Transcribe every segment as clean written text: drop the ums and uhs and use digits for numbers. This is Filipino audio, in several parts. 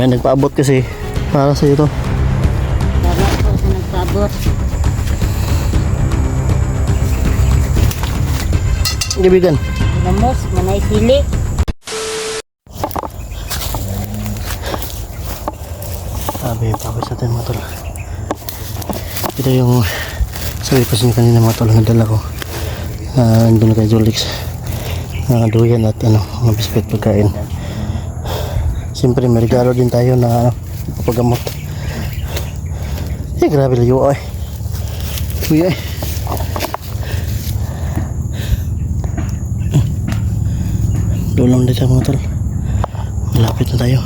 May nagpaabot kasi para sa ito. Salamat po sa nagpaabot. Kaibigan. Namos, manay sili. Sabi, papis natin mga tol. Ito yung sabi ko sa inyo kanina mga tol, nadala ko. Andun na kay Jolix. Duyan at mga biscuit pagkain. Siyempre may regalo din tayo na pagamot. Grabe layo ay. Kuya ay. Dulong din sa mga tol. Malapit na tayo.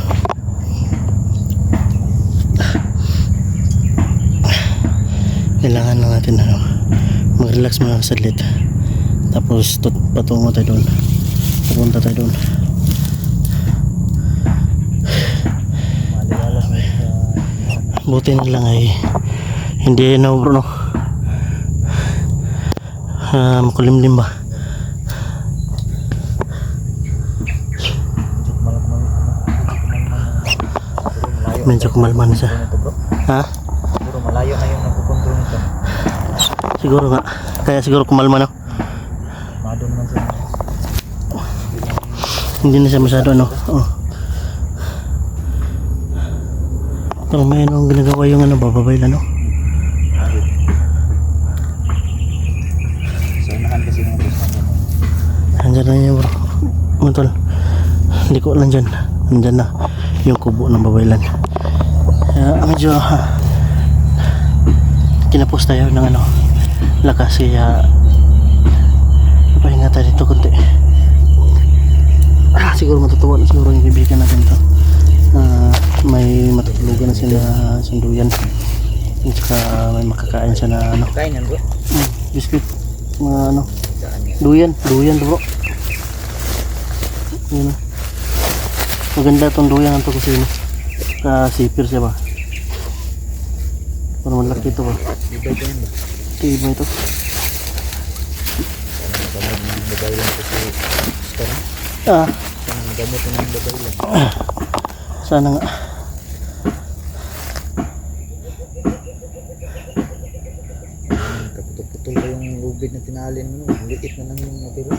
Kailangan lang natin mag-relax mga saglit. Tapos patungo tayo doon. Pupunta tayo doon. Buti na lang ay hindi na bro, no? Makulimlim ba? Medyo kumalman siya. Ha? Siguro malayo na yung nagkukontrol nito. Siguro nga. Kaya siguro kumalma na. Madon man siya. Hindi na siya masyado Pero may ginagawa yung bababay na So unahan kasi mga boss natin. Andyan na yun bro. Mutol. Liko lang dyan. Andyan na yung kubo ng babaylan. Medyo kinapos tayo ng lakas kaya pahinga tayo dito konti. Siguro matutuwa na siguro yung kaibigan natin to. May matutulugan na sila sunduyan at saka may makakain siya na Kain yan bro. biscuit mga Saan yan? duyan bro. Yun. Maganda tong duyan to kasi sipir siya ba. Parang malaki ito ba? Ibay ko yan ba? Iba ito. Parang gamot ng babay lang kasi store. Parang gamot ng babay lang. Sana nga. Kaputol-putol pa yung lubid na tinalin mo. Liit na lang yung natiro.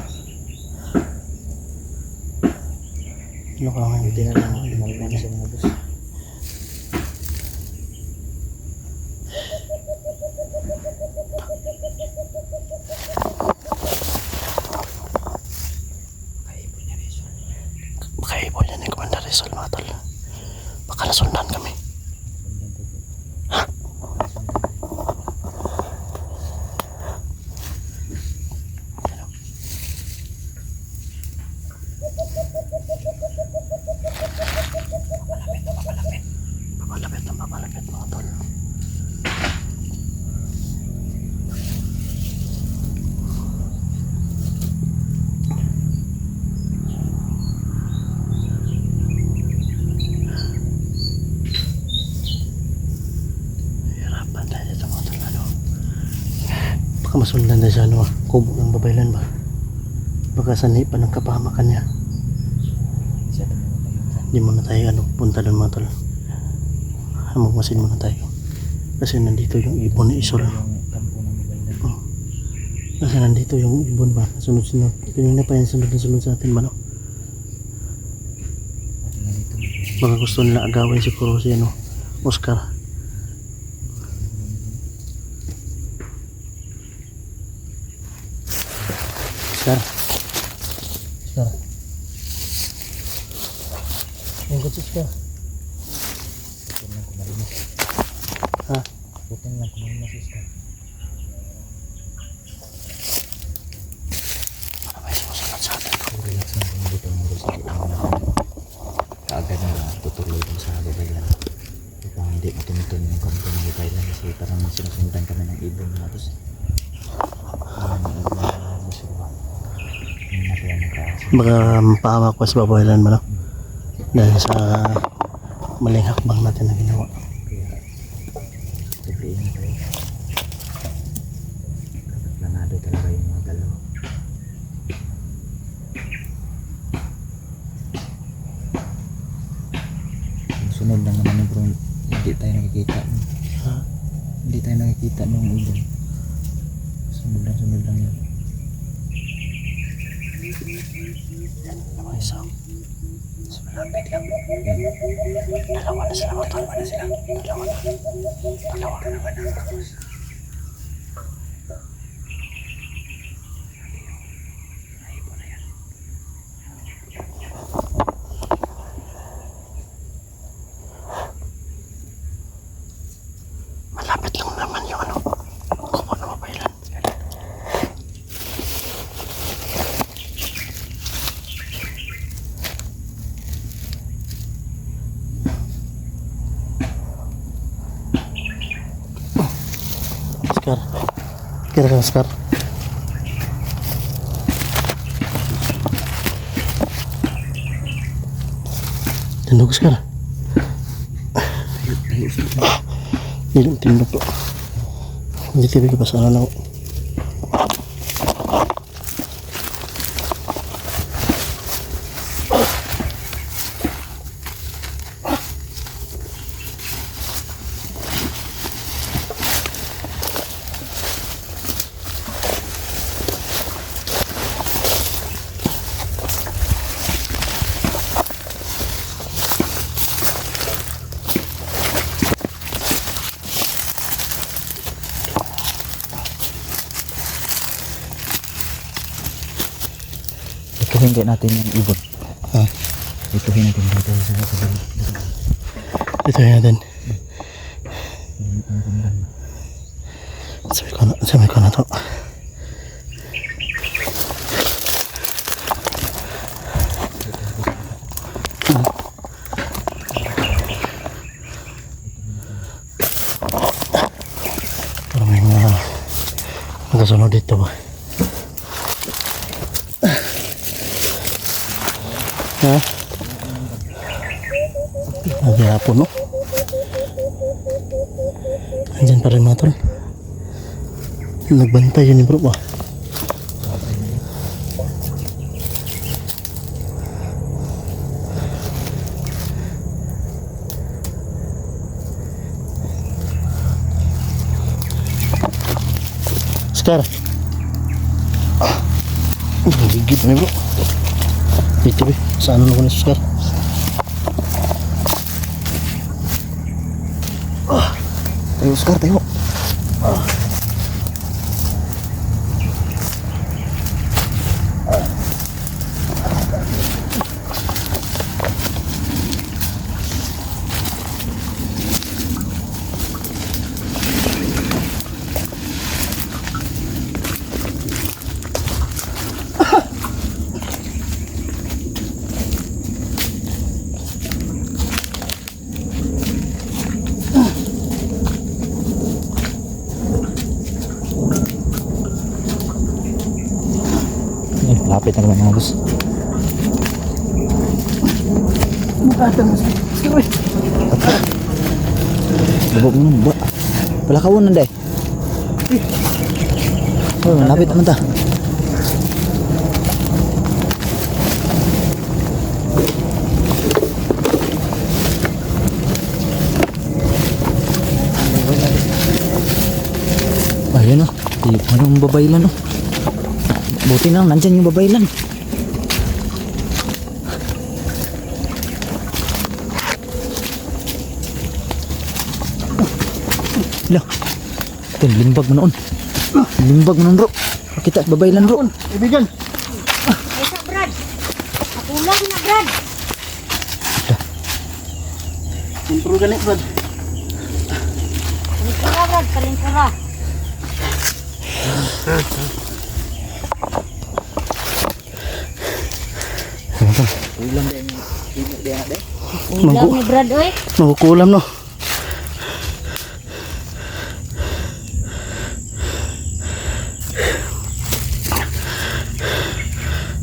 Ano ka nga? Buti na lang lumalman siya mga boss. Makaibol yan yung Commander Rizal mga tol. Baka nasundan kami. Papalapit mga tol. Hirapan tayo dito mga tol. Baka masundan tayo sa kubo ng babaylan ba? Baka sanay pa ng kapahamakan niya. Hindi muna tayo punta doon mga tol. Magmasin muna tayo kasi nandito yung ibon ni Isol. Kasi nandito yung ibon ba sunod-sunod. Kanina pa yan sunod sa atin ba baka gusto nila agawin siguro si Oscar. Oscar yung kutsi Oscar. Ha? Bukan lang kumain na siya. Ano ba yung sumusunod sa atin? Relax lang kung dito mga boss. Kaagad na tutuloy dun sa babaylan. Kung hindi matumitun yung kampo ng babaylan kasi parang sinusundan kami ng ibon mga boss. Baka mapahamak pa sa babaylan ba dahil sa maling hakbang natin na ginawa. Planado talaga yung mga dalawa. sunod lang naman yung bro. Hindi tayo nakikita. Ha? Hindi tayo nakikita nung ibon. Sunod lang yun. Ano isa? So, malapit lang. Dalawa na sila matol. Dalawa na sila. Dalawa na. Dalawa na. Ibon na yan. Malapit lang naman yung ano. Kumo na mapailan. Oscar. Kira ka, Oscar. Tindog, Oscar. Hindi tindog po. Hindi tibi ka pa sana na. Ituhin kayo natin yung ibon. Ha? Ituhin natin dito sa balik. Ito yan natin. Sabi ko na to. Para may mga nakasunod dito ba? Ha? Lagi hapon, no? Andyan pa rin mga tol. Nagbantay yun ni bro ba? Oscar. Gigit na bro. Dito ba? Saan naman na Oscar? Tayo Oscar, tayo. Lapit na naman mga boss. Bukatan mo sa Oscar. Lubog mo ba? Palakawon na day. Oh, lapit naman ta. Ayun oh. Anong babaylan oh. Buti na nandyan yung babaylan. Lah. Ito, limbag mo noon. Limbag mo noon bro. Kita babaylan bro. Ibigan. Esa, Brad. Nakulang na, Brad. Intro ganit Brad. Palinsara, Brad. Palinsara. Ulam din. Ulam din. Ulam ni Brad, oy. Makukulam no.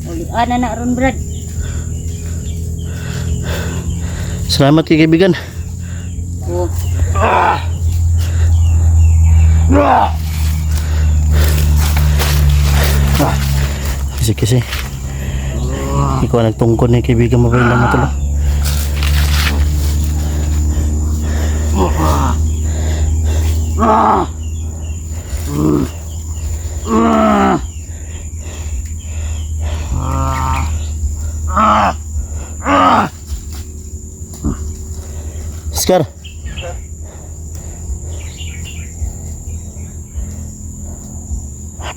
Ulian na ron, Brad. Salamat kay kaibigan. Oh. Kasi ikaw nagtungkod ni kaibigan mo ba lang matulog? Oscar.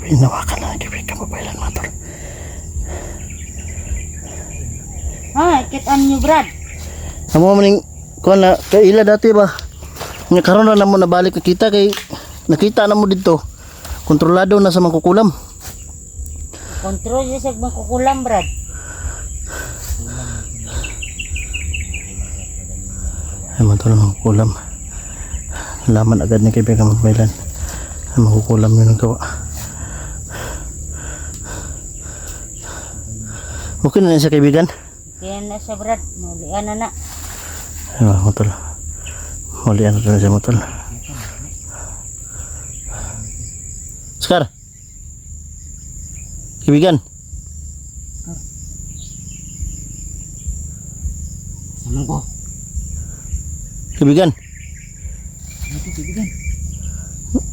Pinawakan na kaibigan mabaylan mga tol. Kitaan nyo, Brad. Amo maning kuan na kay ila dati ba. Nga karon na namo nabalik ka kita kay nakita na mo dito. Kontrolado na sa mangkukulam. Kontrol niya sa magkukulam, Brad. Ay mga tol mangkukulam. Laman agad ni kaibigan mabaylan. Ay mangkukulam yun ang gawa. Okay na siya kaibigan. Kaya na siya, Brad. Mulian na na. Ay mga tol. Mulian na siya mga tol. Oscar. Kaibigan. Ano ko? Kaibigan. Ano ko, kaibigan?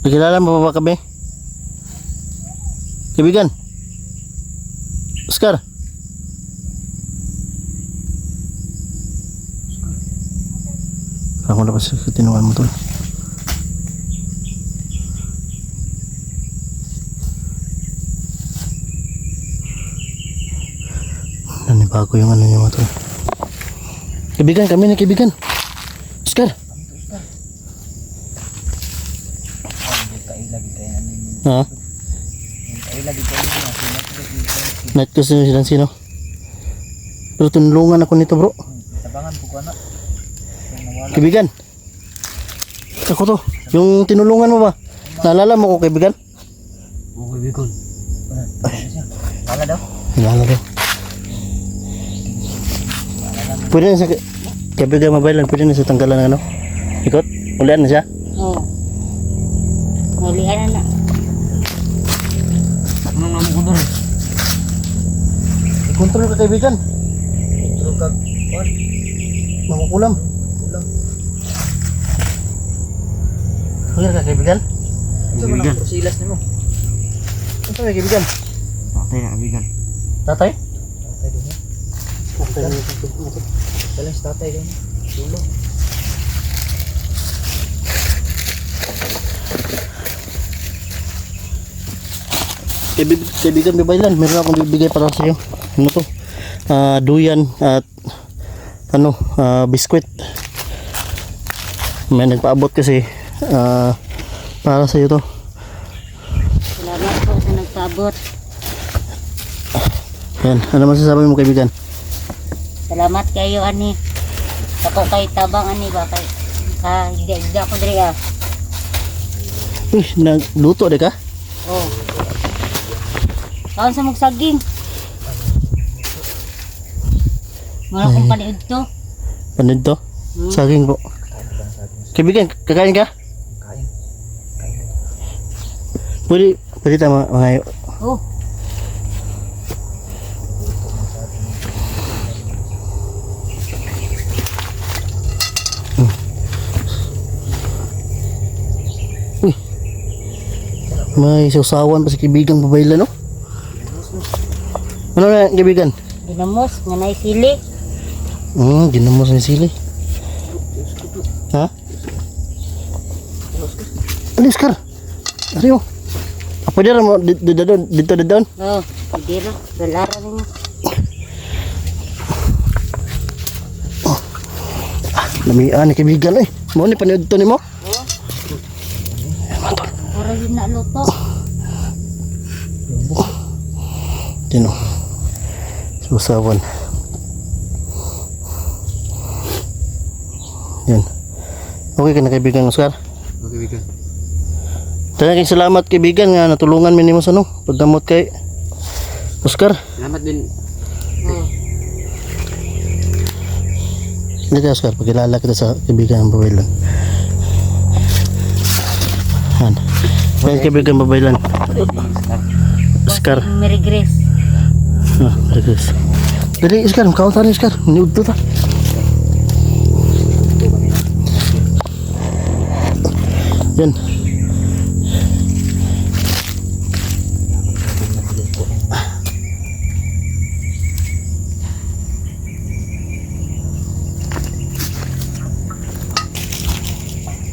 Nakilala mo pa ba kami? Kaibigan. Oscar. Ako na pa sa tinuan mo tol. Nanibago yung ano niya mga tol. Kaibigan, kami na kaibigan. Oscar. Kailagi kayo ano yun. Ha? Kailagi kayo yun. Night ko silang sino. Pero tunulungan ako nito bro. Tabangan po ko na. Kaibigan. Ako to. Yung tinulungan mo ba? Naalala mo ko kaibigan? Oo, kaibigan. Wala daw? Naalala daw. Pwede na sa kaibigan mobile lang. Pwede na sa tanggalan ng ano. Ikot. Ulian na siya. Oo. Mulian na na. Anong naman ko doon? I-control ka kaibigan. Control ka. What? Makukulam. Okay ka kaibigan? Ito mo na silas ni mo. Ano ka kaibigan? Tatay na kaibigan. Tatay? Tatay din yan. Tatay. Dalang si tatay din. Dulo. Kaibigan Bibaylan, meron akong bibigay para sa iyo. Ano to? Duyan at ano, biskwit. May nagpaabot kasi para sa iyo to. Salamat po sa nagpaabot. Yan, ano masasabi mo kaibigan? Salamat kayo, ani. Ako kay tabang, ani ba? Kay, hindi ako diri, Uy, nagluto di ka? Oh. Kaon sa magsaging. Wala kong paniud to. Panid to? Saging po. Kaibigan, kakain ka? Kain. Pwede tama mga Oh. may sausawan pa si kaibigan Bibaylan, no? Ano na kaibigan? Dinamos, nga nay sili. Ginamos na sili. Ha? Ano, Oscar? Ano? Apa dia mo dito doon? Oh, hindi ra. Galara rin. Lamian ni kaibigan eh. Mo ni panood to nimo? Oh. Para yun na luto. Dino. Susawan. Yan. Okay ka na kaibigan Oscar? Okay, kaibigan. Talagang salamat kaibigan nga natulungan mi nimo sa no pagdamot kay Oscar. Salamat din. Oh. Hindi ka Oscar, pagkilala kita sa kaibigan ng Bibaylan. Han. Well, kaibigan Bibaylan. Oscar. Merry Grace. Regress. Dali Oscar, makaon tayo Oscar. Niud to ta. Yan.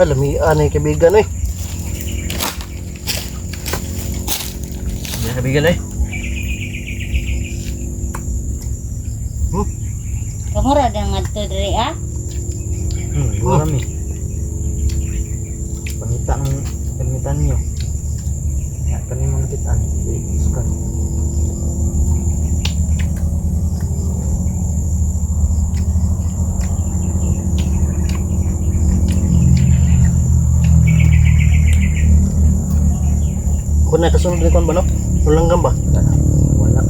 Alam mo, anay kaibigan eh. Yan kaibigan eh. Kamura na nga ito diri ah. Marami. Pamitan nyo. Ya, kani mga kitaan. Sukan. Kung nakasunod ni Kwan ba no? Walang gamba. Wala.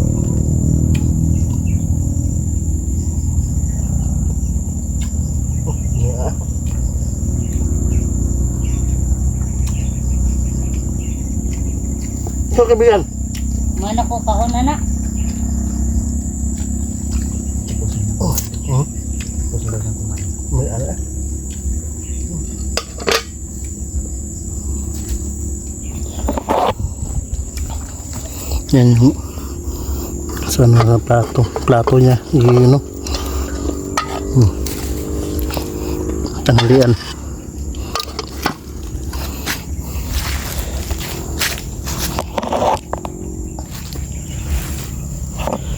Yeah. So kaibigan, Mana ko kaon anak. Pusin na. oh, Pusin daw siyang kumain. may ala. Yan sa mga plato niya, yun no. Tanghalian.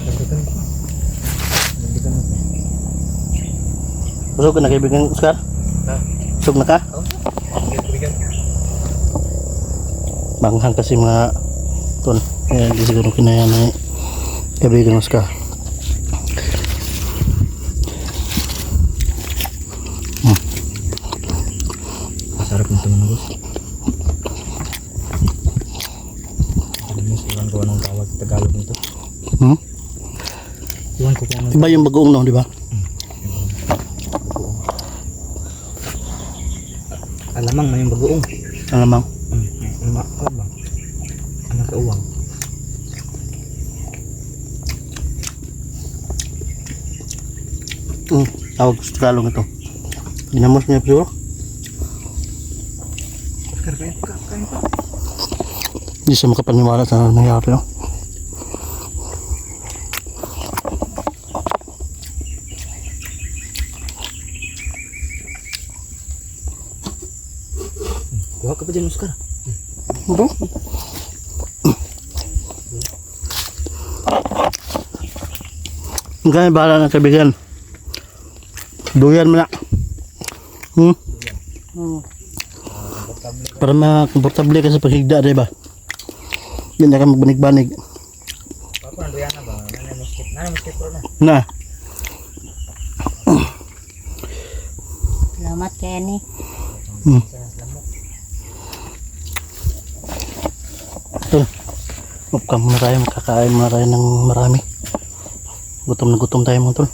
Dagdagan ko. Dagdagan mo. Busog ka na kaibigan, Oscar? Ha? Busog na ka? Dagdagan. Manghang kasi mga ton. Kaya hindi siguro kinaya na kaibigan, Oscar. Masarap nito mga boss. Iwan ko anong tawag sa Tagalog nito. Iwan ko kung anong Iba yung bagoong no, di ba? alamang man yung bagoong. Alamang. Ano ba? Anak sa uwang. Tawag sa Tagalog ito. Ginamos niya siguro. Oscar, kain pa. Hindi siya makapaniwala sa nangyari. No? Kuha ka pa dyan, Oscar. Ito? Ang kaya bahala ng kaibigan. Duyan mo na. Para makomportable ka sa paghigda, diba? Hindi na ka magbanig-banig. Papa, nanduyan na ba? Nanay mosquito na. Na. Salamat kay ani. Ito. Mukha muna tayo. Makakain muna tayo ng marami. Gutom na gutom tayo mga tol.